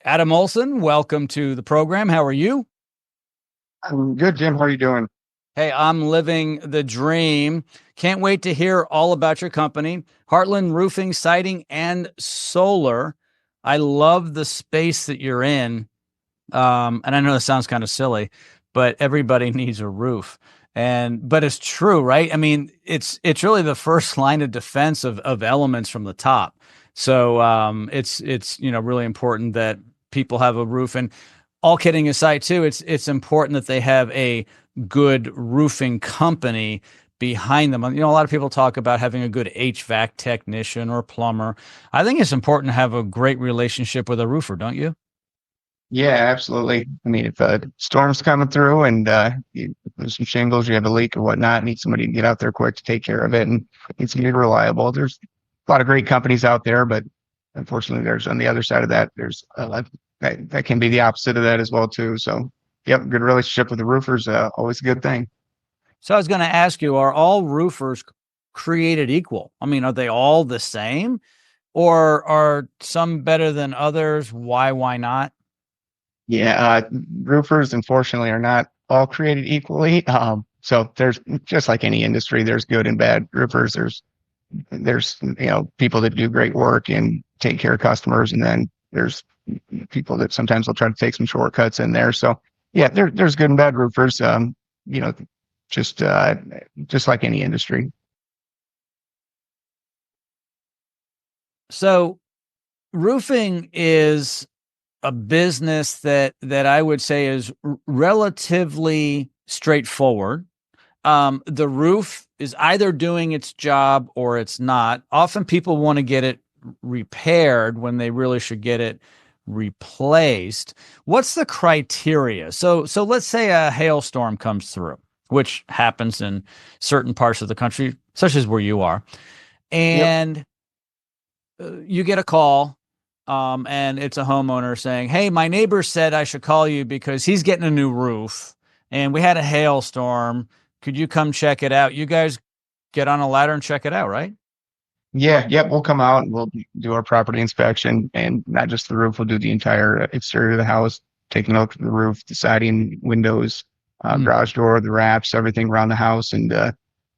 Adam Olson, welcome to the program. How are you? I'm good, Jim. How are you doing? Hey, I'm living the dream. Can't wait to hear all about your company, Heartland Roofing, Siding, and Solar. I love the space that you're in. And I know this sounds kind of silly, but everybody needs a roof. But it's true, right? I mean, it's really the first line of defense of elements from the top. So it's really important that people have a roof. And all kidding aside, too, it's important that they have a good roofing company behind them. A lot of people talk about having a good HVAC technician or plumber. I think it's important to have a great relationship with a roofer, don't you? Yeah, absolutely. I mean, if a storm's coming through and there's some shingles, you have a leak or whatnot, need somebody to get out there quick to take care of it, and it needs to be reliable. There's a lot of great companies out there, but unfortunately, there's on the other side of that, there's a lot that can be the opposite of that as well too. So, yep, good relationship with the roofers, always a good thing. So I was going to ask you, are all roofers created equal? I mean, are they all the same or are some better than others? Why not? Yeah, roofers unfortunately are not all created equally. So there's just like any industry, there's good and bad roofers. There's people that do great work and take care of customers, and then there's people that sometimes will try to take some shortcuts in there. So yeah, there's good and bad roofers. You know, just uh, just like any industry. So roofing is a business that I would say is relatively straightforward. The roof is either doing its job or it's not. Often people want to get it repaired when they really should get it replaced. What's the criteria? So let's say a hailstorm comes through, which happens in certain parts of the country, such as where you are, Yep. and you get a call, and it's a homeowner saying, "Hey, my neighbor said I should call you because he's getting a new roof, and we had a hailstorm. Could you come check it out?" You guys get on a ladder and check it out, right? Yeah, yep. We'll come out and we'll do our property inspection, and not just the roof. We'll do the entire exterior of the house, taking a look at the roof, the siding, windows, Mm. garage door, the wraps, everything around the house, and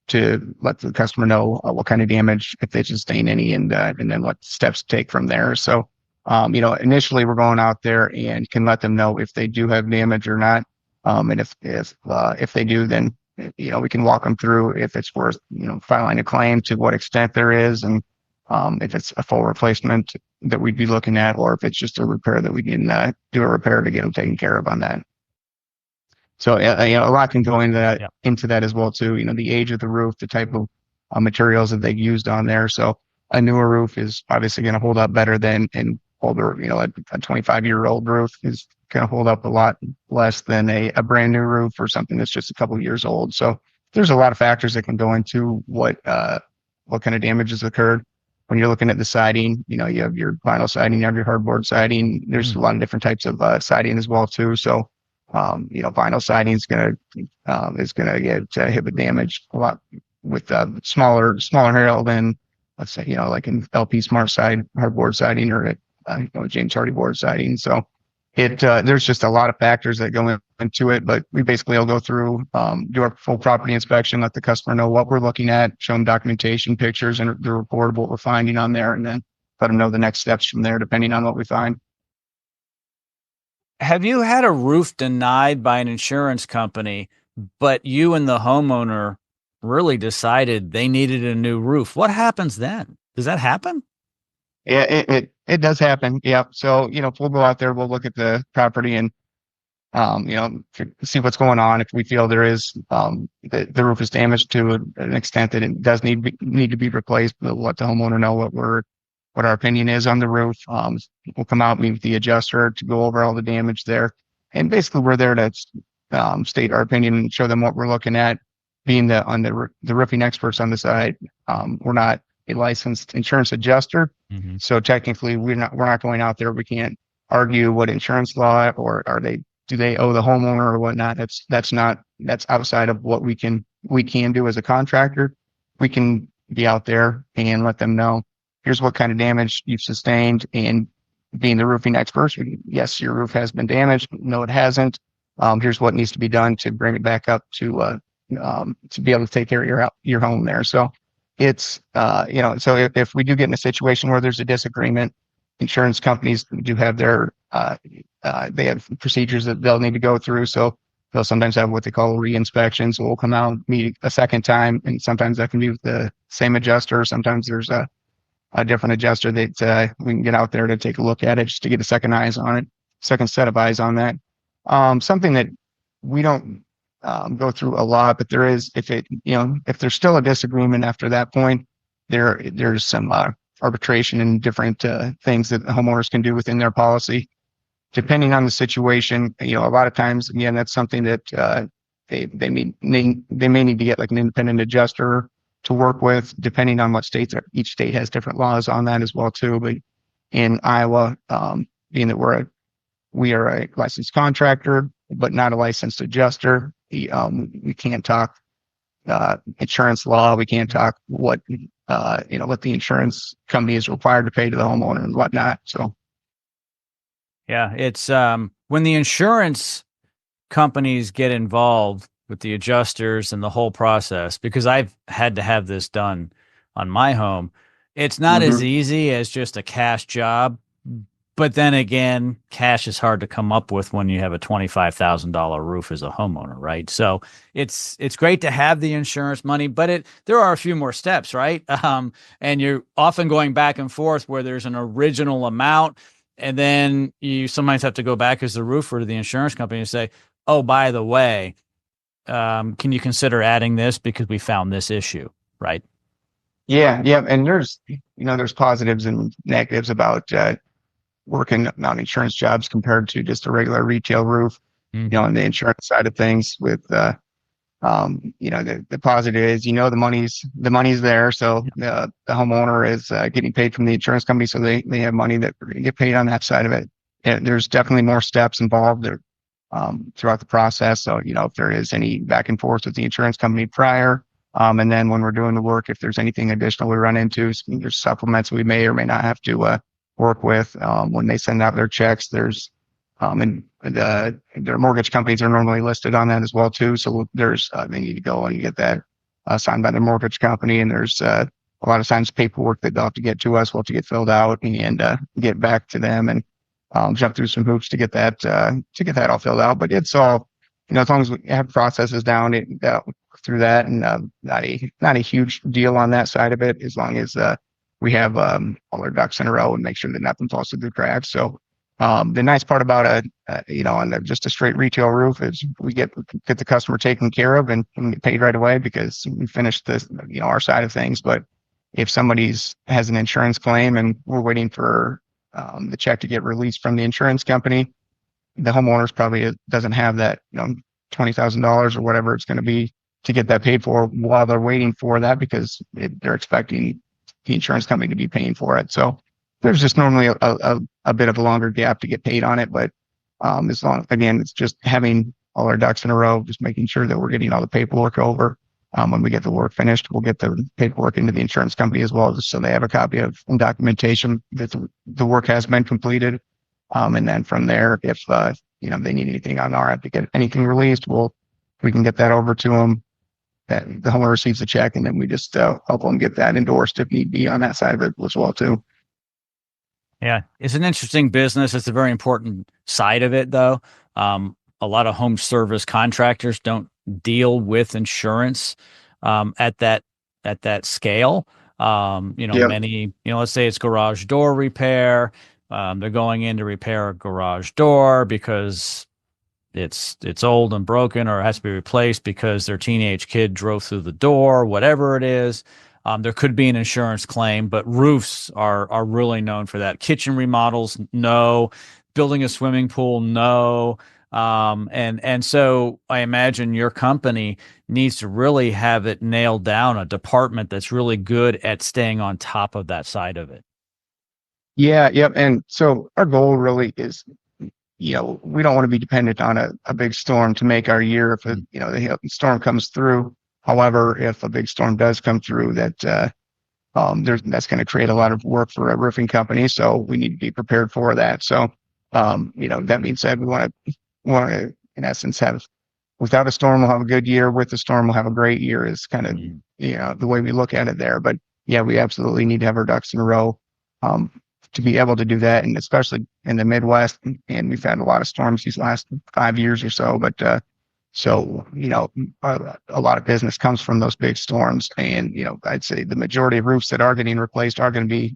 to let the customer know what kind of damage, if they sustain any, and then what steps to take from there. So, initially we're going out there and can let them know if they do have damage or not. And if they do, then we can walk them through if it's worth filing a claim, to what extent there is, and if it's a full replacement that we'd be looking at, or if it's just a repair that we can do a repair to get them taken care of on that. So a lot can go Yeah. into that as well too. The age of the roof, the type of materials that they used on there. So a newer roof is obviously going to hold up better than an older. A 25-year-old roof is going to hold up a lot less than a brand new roof or something that's just a couple of years old. So there's a lot of factors that can go into what kind of damage has occurred. When you're looking at the siding, you have your vinyl siding, you have your hardboard siding. There's a Mm. lot of different types of siding as well too. So vinyl siding is gonna get hit with damage a lot with smaller hail than, let's say, like an LP Smart side hardboard siding, or James Hardy board siding. So there's just a lot of factors that go into it, but we basically will go through, do our full property inspection, let the customer know what we're looking at, show them documentation, pictures, and the report of what we're finding on there, and then let them know the next steps from there, depending on what we find. Have you had a roof denied by an insurance company, but you and the homeowner really decided they needed a new roof? What happens then? Does that happen? Yeah, it does happen. Yeah. So, if we'll go out there, we'll look at the property and, see what's going on. If we feel there is, the roof is damaged to an extent that it does need to be replaced, we'll let the homeowner know what our opinion is on the roof. We'll come out, meet with the adjuster to go over all the damage there. And basically we're there to, state our opinion and show them what we're looking at. Being the roofing experts on the side, we're not a licensed insurance adjuster. Hmm. So technically we're not going out there. We can't argue what insurance law, or do they owe the homeowner or whatnot. That's outside of what we can do as a contractor. We can be out there and let them know, here's what kind of damage you've sustained, and being the roofing experts, yes, your roof has been damaged. No, it hasn't. Here's what needs to be done to bring it back up to be able to take care of your home there. So it's, so if we do get in a situation where there's a disagreement, insurance companies do have they have procedures that they'll need to go through. So they'll sometimes have what they call re-inspections. So we'll come out, meet a second time, and sometimes that can be with the same adjuster. Sometimes there's a different adjuster that we can get out there to take a look at it just to get a second set of eyes on that. Something that we don't go through a lot, but there is, if there's still a disagreement after that point, there's some arbitration and different things that homeowners can do within their policy, depending on the situation. A lot of times, again, that's something that they may need to get like an independent adjuster to work with, depending on what states are. Each state has different laws on that as well too. But in Iowa, being that we are a licensed contractor, but not a licensed adjuster, we can't talk insurance law. We can't talk what the insurance company is required to pay to the homeowner and whatnot. So, yeah, it's when the insurance companies get involved with the adjusters and the whole process, because I've had to have this done on my home. It's not as easy as just a cash job. But then again, cash is hard to come up with when you have a $25,000 roof as a homeowner, right? So it's great to have the insurance money, but there are a few more steps, right? And you're often going back and forth where there's an original amount, and then you sometimes have to go back as the roofer to the insurance company and say, "Oh, by the way, can you consider adding this because we found this issue," right? Yeah, and there's positives and negatives about working on insurance jobs compared to just a regular retail roof. On the insurance side of things with the positive is, the money's there. So the homeowner is getting paid from the insurance company. So they have money that get paid on that side of it. And there's definitely more steps involved there throughout the process. So, if there is any back and forth with the insurance company prior, and then when we're doing the work, if there's anything additional we run into, there's supplements we may or may not have to work with when they send out their checks. There's and their mortgage companies are normally listed on that as well too. So there's they need to go and get that signed by the mortgage company, and there's a lot of times paperwork that they'll have to get to us. We'll have to get filled out and get back to them and jump through some hoops to get that all filled out. But it's all, as long as we have processes down through that, and not a huge deal on that side of it, as long as we have all our ducks in a row and make sure that nothing falls through the cracks. So the nice part about on just a straight retail roof is we get the customer taken care of and get paid right away because we finished this, our side of things. But if somebody's has an insurance claim and we're waiting for the check to get released from the insurance company, the homeowners probably doesn't have that, $20,000 or whatever it's going to be to get that paid for while they're waiting for that, because they're expecting the insurance company to be paying for it. So there's just normally a bit of a longer gap to get paid on it. But again, it's just having all our ducks in a row, just making sure that we're getting all the paperwork over. When we get the work finished, we'll get the paperwork into the insurance company as well, just so they have a copy of documentation that the work has been completed. And then from there, if they need anything on our end to get anything released, we can get that over to them. That the homeowner receives the check, and then we just help them get that endorsed if need be on that side of it as well too. Yeah, it's an interesting business. It's a very important side of it, though. A lot of home service contractors don't deal with insurance at that scale. Yep. Many, let's say it's garage door repair. They're going in to repair a garage door because it's old and broken, or it has to be replaced because their teenage kid drove through the door, whatever it is. There could be an insurance claim, but roofs are really known for that. Kitchen remodels, no. Building a swimming pool, no. And so I imagine your company needs to really have it nailed down, a department that's really good at staying on top of that side of it. Yeah, yep. And so our goal really is, we don't want to be dependent on a big storm to make our year. If the storm comes through, however, if a big storm does come through that that's going to create a lot of work for a roofing company. So we need to be prepared for that. So, that being said, we want to, in essence, have without a storm, we'll have a good year. With a storm, we'll have a great year is kind of, the way we look at it there. But yeah, we absolutely need to have our ducks in a row, um, to be able to do that. And especially in the Midwest. And we've had a lot of storms these last 5 years or so, but, so, a lot of business comes from those big storms. And, I'd say the majority of roofs that are getting replaced are going to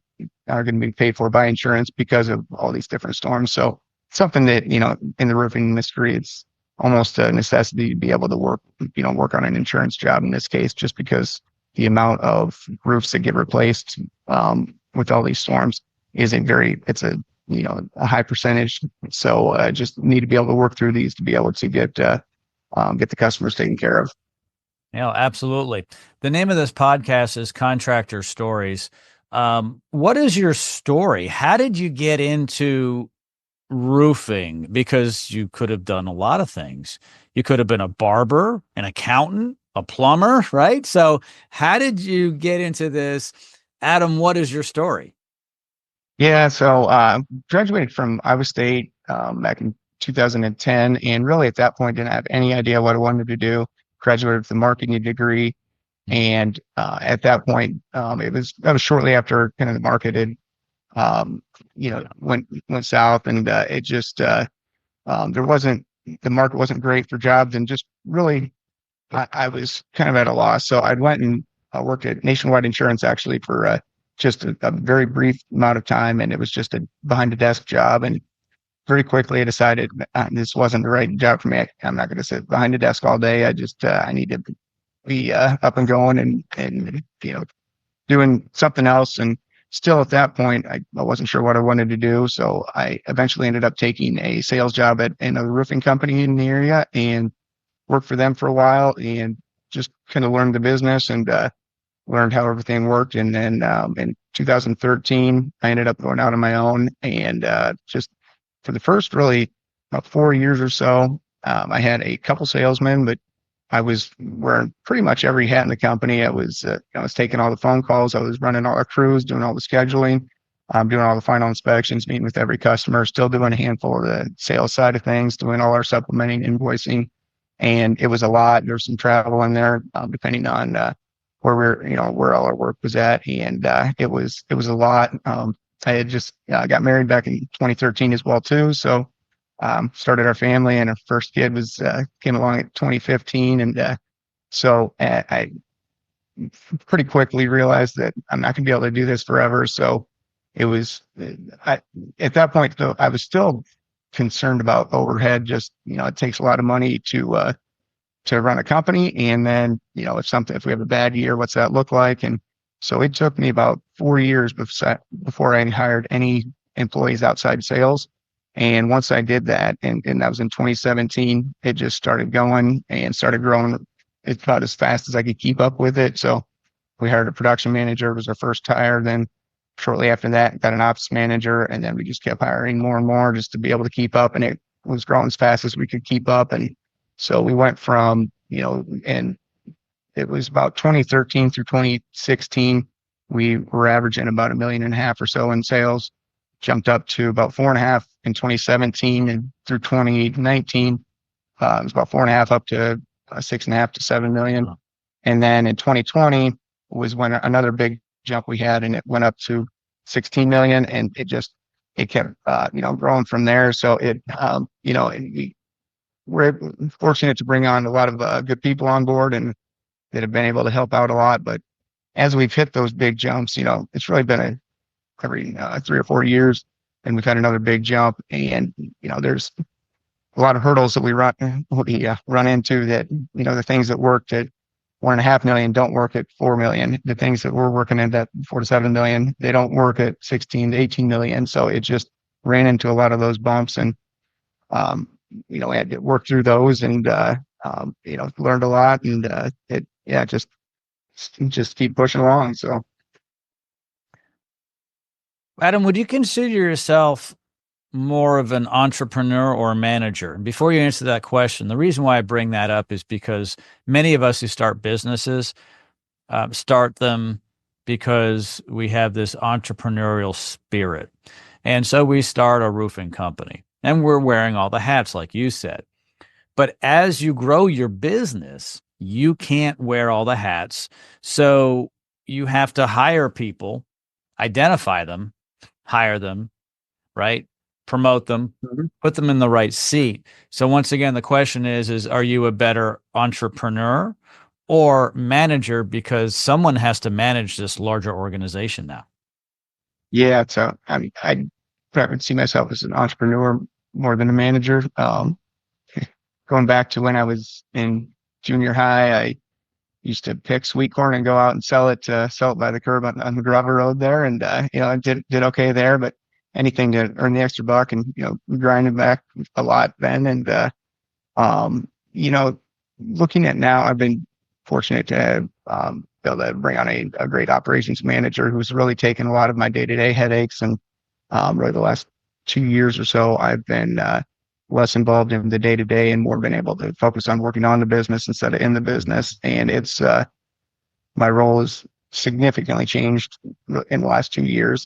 be paid for by insurance because of all these different storms. So something that, in the roofing industry, it's almost a necessity to be able to work on an insurance job in this case, just because the amount of roofs that get replaced, with all these storms it's a high percentage. So, just need to be able to work through these to be able to get the customers taken care of. Yeah, absolutely. The name of this podcast is Contractor Stories. What is your story? How did you get into roofing? Because you could have done a lot of things. You could have been a barber, an accountant, a plumber, right? So how did you get into this? Adam, what is your story? Yeah, so graduated from Iowa State back in 2010, and really at that point didn't have any idea what I wanted to do. Graduated with a marketing degree, and at that point, that was shortly after kind of the market had went south, and it just there wasn't the market wasn't great for jobs, and just really I was kind of at a loss. So I went and worked at Nationwide Insurance actually for just a very brief amount of time, and it was just a behind the desk job. And very quickly I decided this wasn't the right job for me. I'm not going to sit behind the desk all day. I need to be up and going and doing something else. And still at that point, I wasn't sure what I wanted to do. So I eventually ended up taking a sales job at another roofing company in the area and worked for them for a while and just kind of learned the business and learned how everything worked. And then in 2013, I ended up going out on my own and just for the first really about 4 years or so, I had a couple salesmen, but I was wearing pretty much every hat in the company. I was taking all the phone calls. I was running all our crews, doing all the scheduling, doing all the final inspections, meeting with every customer, still doing a handful of the sales side of things, doing all our supplementing, invoicing. And it was a lot. There's some travel in there, depending on where all our work was at. And it was a lot. I had just got married back in 2013 as well too. So started our family, and our first kid came along at 2015. And so I pretty quickly realized that I'm not going to be able to do this forever. So it was, at that point though, I was still concerned about overhead. Just, it takes a lot of money to run a company. And then, if we have a bad year, what's that look like? And so it took me about 4 years before I hired any employees outside sales. And once I did that, and that was in 2017, it just started going and started growing. It's about as fast as I could keep up with it. So we hired a production manager, was our first hire. Then shortly after that, got an ops manager. And then we just kept hiring more and more just to be able to keep up. And it was growing as fast as we could keep up. And so we went from, and it was about 2013 through 2016, we were averaging about $1.5 million or so in sales, jumped up to about 4.5 in 2017, and through 2019, it was about 4.5 up to 6.5 to 7 million. And then in 2020 was when another big jump we had, and it went up to 16 million, and it kept, growing from there. So we're fortunate to bring on a lot of good people on board and that have been able to help out a lot. But as we've hit those big jumps, it's really been every 3 or 4 years, and we've had another big jump. And there's a lot of hurdles that we run into that, the things that worked at 1.5 million don't work at 4 million. The things that we're working at that 4 to 7 million, they don't work at 16 to 18 million. So it just ran into a lot of those bumps, and I had to work through those, and learned a lot, and just keep pushing along. So, Adam, would you consider yourself more of an entrepreneur or a manager? And before you answer that question, the reason why I bring that up is because many of us who start businesses start them because we have this entrepreneurial spirit. And so we start a roofing company and we're wearing all the hats, like you said. But as you grow your business, you can't wear all the hats. So you have to hire people, identify them, hire them, right? Promote them, put them in the right seat. So once again, the question is are you a better entrepreneur or manager, because someone has to manage this larger organization now? Yeah, so I mean, I would see myself as an entrepreneur more than a manager. Going back to when I was in junior high, I used to pick sweet corn and go out and sell it by the curb on the gravel road there, and I did okay there. But anything to earn the extra buck, and grinding back a lot then, and um, you know, looking at now, I've been fortunate to be able to bring on a great operations manager who's really taken a lot of my day-to-day headaches. And really the last 2 years or so, I've been less involved in the day-to-day and more been able to focus on working on the business instead of in the business. And it's my role has significantly changed in the last 2 years,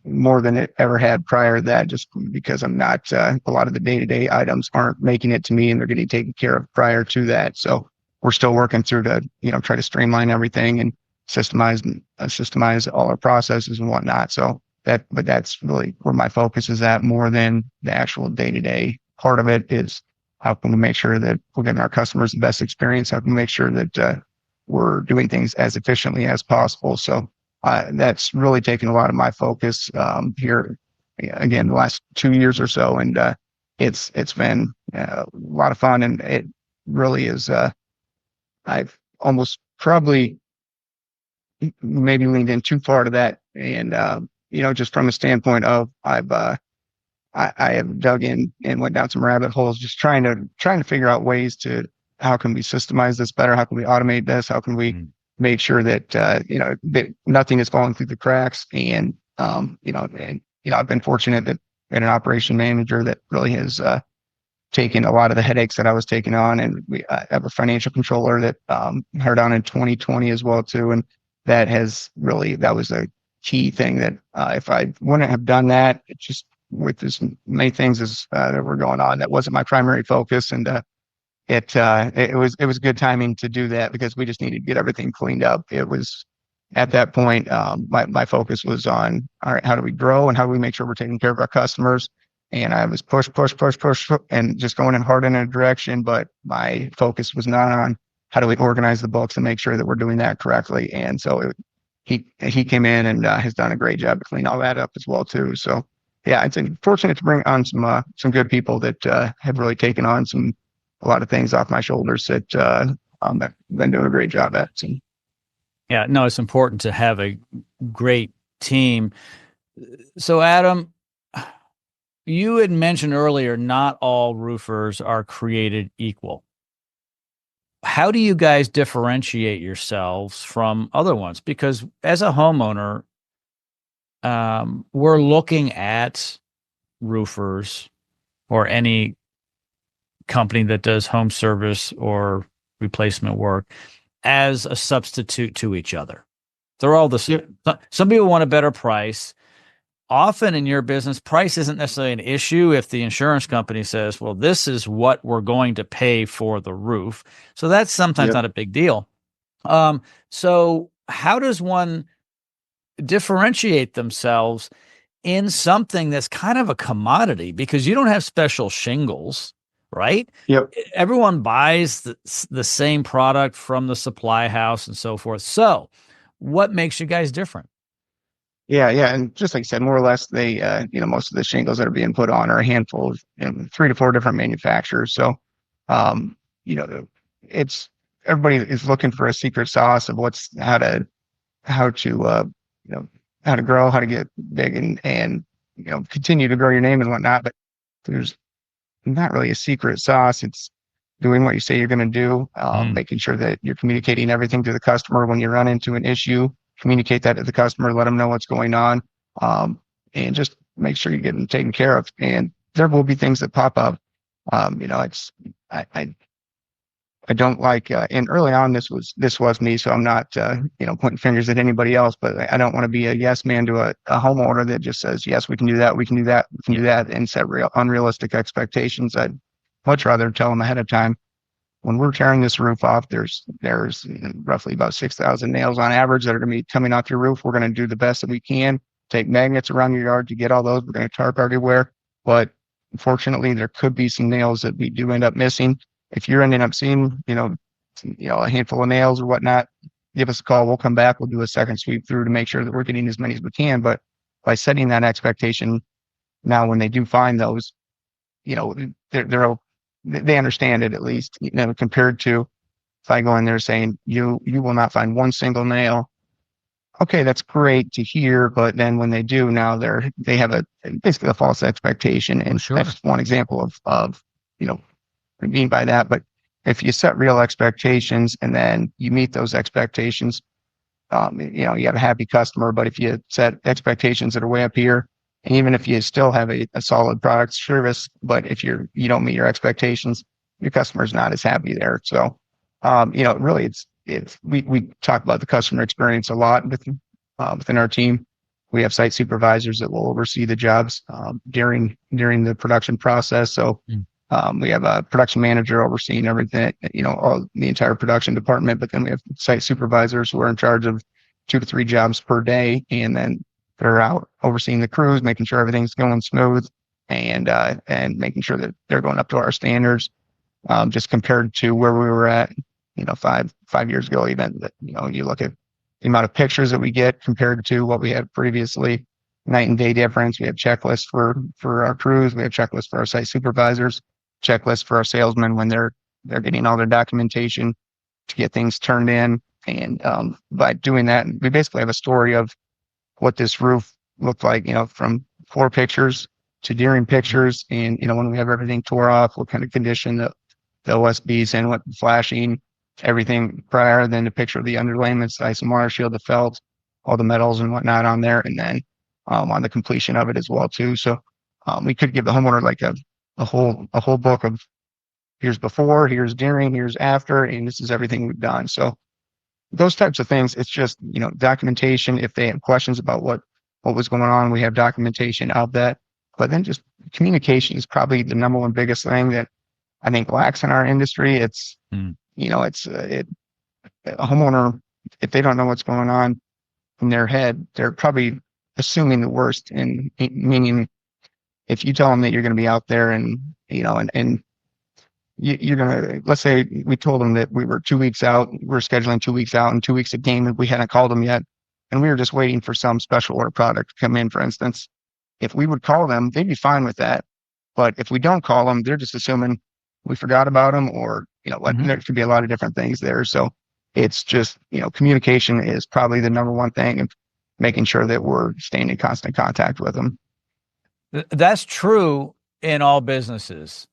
more than it ever had prior to that, just because I'm not, a lot of the day-to-day items aren't making it to me and they're getting taken care of prior to that. So we're still working through to, try to streamline everything and systemize all our processes and whatnot. So but that's really where my focus is at, more than the actual day-to-day part of it. Is how can we make sure that we're getting our customers the best experience? How can we make sure that we're doing things as efficiently as possible? So that's really taken a lot of my focus here, again, the last 2 years or so. And it's been a lot of fun. And it really is, I've almost probably maybe leaned in too far to that. And, just from a standpoint of I have dug in and went down some rabbit holes, just trying to figure out ways to, how can we systemize this better? How can we automate this? How can we make sure that, that nothing is falling through the cracks? And, I've been fortunate that an operation manager that really has, taken a lot of the headaches that I was taking on. And we have a financial controller that, hired on in 2020 as well too. And that was a key thing that, if I wouldn't have done that, it just, with as many things as that were going on, that wasn't my primary focus. And it was good timing to do that, because we just needed to get everything cleaned up. It was at that point, my focus was on, all right, how do we grow and how do we make sure we're taking care of our customers? And I was push, and just going in hard in a direction. But my focus was not on how do we organize the books and make sure that we're doing that correctly. And so he came in and has done a great job to clean all that up as well too. So yeah, it's fortunate to bring on some good people that have really taken on a lot of things off my shoulders that I've been doing a great job at. So. Yeah, no, it's important to have a great team. So Adam, you had mentioned earlier, not all roofers are created equal. How do you guys differentiate yourselves from other ones? Because as a homeowner, we're looking at roofers or any company that does home service or replacement work as a substitute to each other. They're all the same. Yep. Some people want a better price. Often in your business, price isn't necessarily an issue if the insurance company says, well, this is what we're going to pay for the roof. So that's sometimes not a big deal. So how does one differentiate themselves in something that's kind of a commodity? Because you don't have special shingles, right? Yep. Everyone buys the same product from the supply house and so forth. So what makes you guys different? Yeah. And just like I said, more or less, they, most of the shingles that are being put on are a handful of 3 to 4 different manufacturers. So, it's, everybody is looking for a secret sauce of how to grow, how to get big and continue to grow your name and whatnot. But there's not really a secret sauce. It's doing what you say you're going to do, making sure that you're communicating everything to the customer. When you run into an issue, communicate that to the customer, let them know what's going on, and just make sure you get them taken care of. And there will be things that pop up. I don't like, and early on, this was me, so I'm not, pointing fingers at anybody else, but I don't want to be a yes man to a homeowner that just says, yes, we can do that, we can do that, we can do that, and set unrealistic expectations. I'd much rather tell them ahead of time, when we're tearing this roof off, there's roughly about 6,000 nails on average that are going to be coming off your roof. We're going to do the best that we can. Take magnets around your yard to get all those. We're going to tarp everywhere, but unfortunately, there could be some nails that we do end up missing. If you're ending up seeing, a handful of nails or whatnot, give us a call. We'll come back. We'll do a second sweep through to make sure that we're getting as many as we can. But by setting that expectation, now when they do find those, they understand it, at least, compared to if I go in there saying you will not find one single nail. Okay, that's great to hear, but then when they do, now they have basically a false expectation, and Sure. that's one example of what I mean by that. But if you set real expectations and then you meet those expectations, you have a happy customer. But if you set expectations that are way up here, and even if you still have a solid product service, but if you don't meet your expectations, your customer's not as happy there. So, really, we talk about the customer experience a lot within our team. We have site supervisors that will oversee the jobs during the production process. So we have a production manager overseeing everything, the entire production department. But then we have site supervisors who are in charge of 2 to 3 jobs per day, and then they're out overseeing the crews, making sure everything's going smooth, and making sure that they're going up to our standards. Just compared to where we were at, 5 years ago, even that, you look at the amount of pictures that we get compared to what we had previously, night and day difference. We have checklists for our crews. We have checklists for our site supervisors, checklists for our salesmen when they're getting all their documentation to get things turned in. And by doing that, we basically have a story of what this roof looked like, from floor pictures to during pictures. And, when we have everything tore off, what kind of condition the OSB's in, what flashing, everything prior, then the picture of the underlayments, the isomer shield, the felt, all the metals and whatnot on there. And then on the completion of it as well too. So we could give the homeowner like a whole book of here's before, here's during, here's after, and this is everything we've done. So those types of things, it's just, documentation. If they have questions about what was going on, we have documentation of that. But then just communication is probably the number one biggest thing that I think lacks in our industry. It's, a homeowner, if they don't know what's going on in their head, they're probably assuming the worst. And meaning, if you tell them that you're going to be out there and you're going to, let's say we told them that we were 2 weeks out, we're scheduling 2 weeks out and 2 weeks of game, and we hadn't called them yet, and we were just waiting for some special order product to come in, for instance. If we would call them, they'd be fine with that. But if we don't call them, they're just assuming we forgot about them, or, there could be a lot of different things there. So it's just, communication is probably the number one thing, and making sure that we're staying in constant contact with them. That's true in all businesses.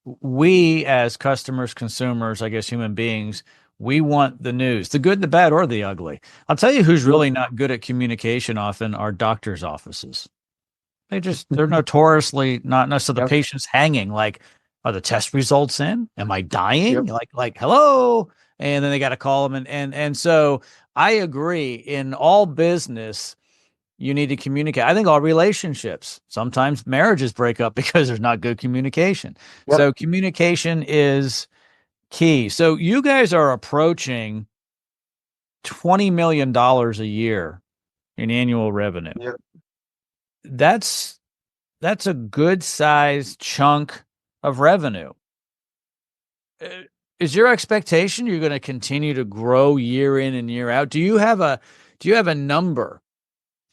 We, as customers, consumers, I guess human beings, we want the news, the good, the bad, or the ugly. I'll tell you who's really not good at communication often are doctors' offices. They're notoriously not. So the patient's hanging, like, are the test results in? Am I dying? Like, hello. And then they got to call them. And so I agree, in all business, you need to communicate. I think all relationships, sometimes marriages break up because there's not good communication. So communication is key. So you guys are approaching $20 million a year in annual revenue. That's a good sized chunk of revenue. Is your expectation you're going to continue to grow year in and year out? Do you have a number?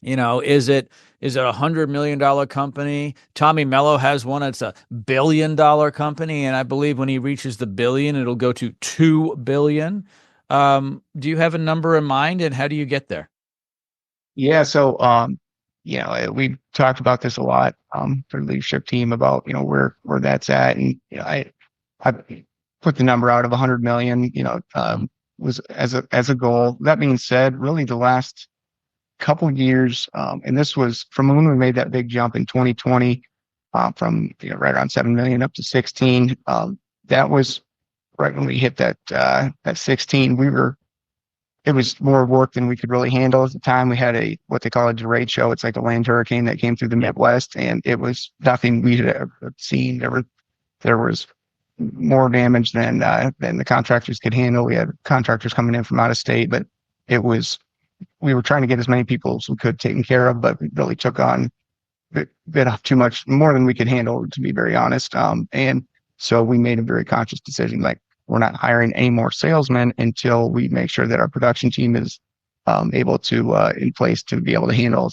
Is it $100 million company? Tommy Mello has one. It's $1 billion company. And I believe when he reaches the billion, it'll go to 2 billion. Do you have a number in mind, and how do you get there? Yeah. So, we talked about this a lot for the leadership team about, where that's at. And, I put the number out of 100 million, was as a goal. That being said, really the last couple years, and this was from when we made that big jump in 2020, from right around 7 million up to 16. That was right when we hit that 16, it was more work than we could really handle at the time. We had what they call a derecho. It's like a land hurricane that came through the Midwest, and it was nothing we had ever seen. There was more damage than the contractors could handle. We had contractors coming in from out of state, but we were trying to get as many people as we could taken care of, but we really took on bit off too much, more than we could handle, to be very honest. And so we made a very conscious decision, like, we're not hiring any more salesmen until we make sure that our production team is able to in place to be able to handle,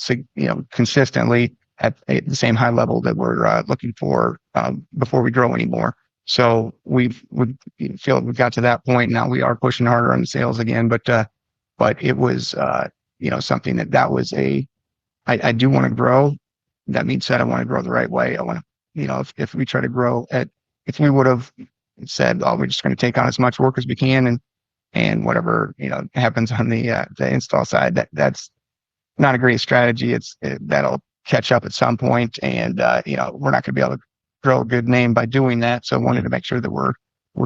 consistently at the same high level that we're looking for before we grow anymore. So we feel like we've got to that point now. We are pushing harder on the sales again, but it was something that was I do want to grow. That being said, I want to grow the right way. I want to, if we try to grow if we would have said, oh, we're just going to take on as much work as we can and whatever, happens on the install side, that's not a great strategy. That'll catch up at some point, and we're not going to be able to grow a good name by doing that. So I wanted to make sure that we're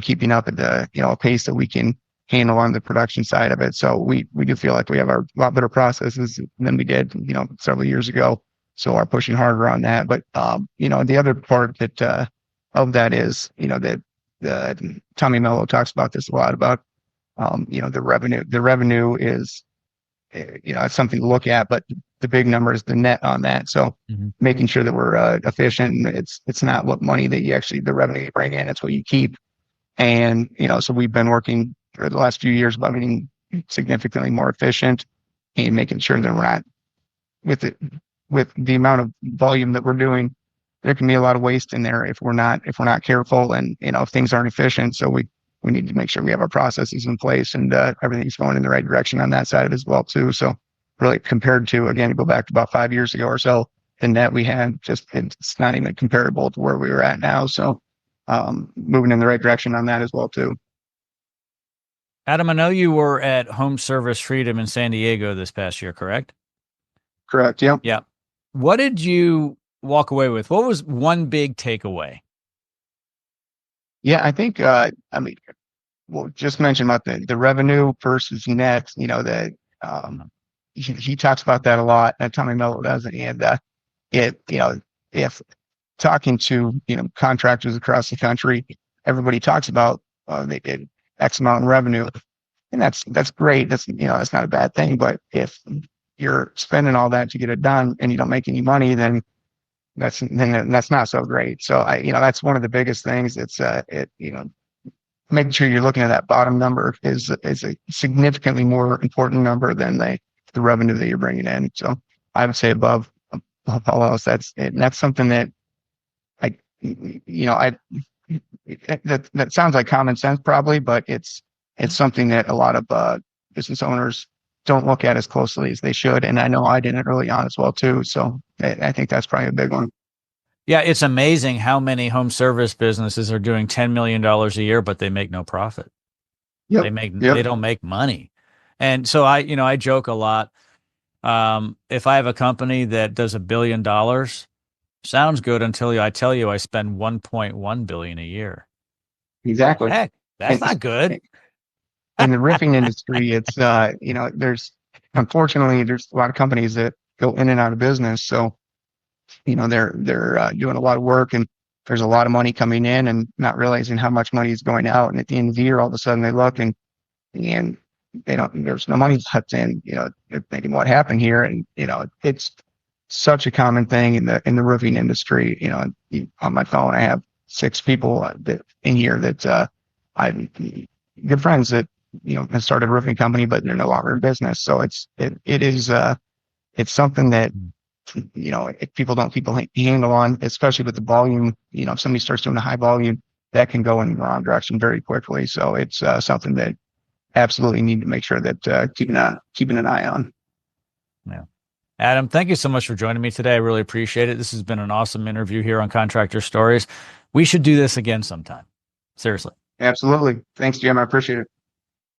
keeping up at the a pace that we can handle on the production side of it. So we do feel like we have a lot better processes than we did several years ago. So are pushing harder on that. But the other part that of that is that Tommy Mello talks about this a lot about the revenue. The revenue is it's something to look at, but the big number is the net on that. So making sure that we're efficient, and it's not what money that the revenue you bring in, it's what you keep. And so we've been working for the last few years about getting significantly more efficient and making sure that we're not with the amount of volume that we're doing. There can be a lot of waste in there if we're not careful, and if things aren't efficient. So we need to make sure we have our processes in place, and everything's going in the right direction on that side of it as well too. So really, compared to, again, to go back to about 5 years ago or so, the net we had, it's not even comparable to where we were at now. So moving in the right direction on that as well too. Adam, I know you were at Home Service Freedom in San Diego this past year, correct? Correct. Yeah. Yeah. What did you walk away with? What was one big takeaway? Yeah, I think, we'll just mention about the revenue versus net, he talks about that a lot, and Tommy Mello does. And if talking to, contractors across the country, everybody talks about, they did X amount in revenue, and that's great. That's not a bad thing. But if you're spending all that to get it done and you don't make any money, then that's not so great. So that's one of the biggest things. It's making sure you're looking at that bottom number is a significantly more important number than the revenue that you're bringing in. So I would say above all else, that's something that that sounds like common sense probably, but it's something that a lot of business owners don't look at as closely as they should. And I know I didn't early on as well too. So I think that's probably a big one. Yeah, it's amazing how many home service businesses are doing $10 million a year, but they make no profit. Yep. They don't make money. And so I joke a lot. If I have a company that does $1 billion, sounds good until I tell you I spend $1.1 billion a year. Exactly. Heck, that's not good. In the roofing industry, it's unfortunately there's a lot of companies that go in and out of business. So they're doing a lot of work, and there's a lot of money coming in and not realizing how much money is going out. And at the end of the year, all of a sudden they look and there's no money left in. They're thinking, what happened here? And it's such a common thing in the roofing industry. On my phone I have 6 people that in here that I'm good friends that have started a roofing company, but they're no longer in business. So it's something that if people don't keep a handle on, especially with the volume. If somebody starts doing a high volume, that can go in the wrong direction very quickly. So it's something that absolutely need to make sure that keeping an eye on. Yeah. Adam, thank you so much for joining me today. I really appreciate it. This has been an awesome interview here on Contractor Stories. We should do this again sometime. Seriously. Absolutely. Thanks, Jim. I appreciate it.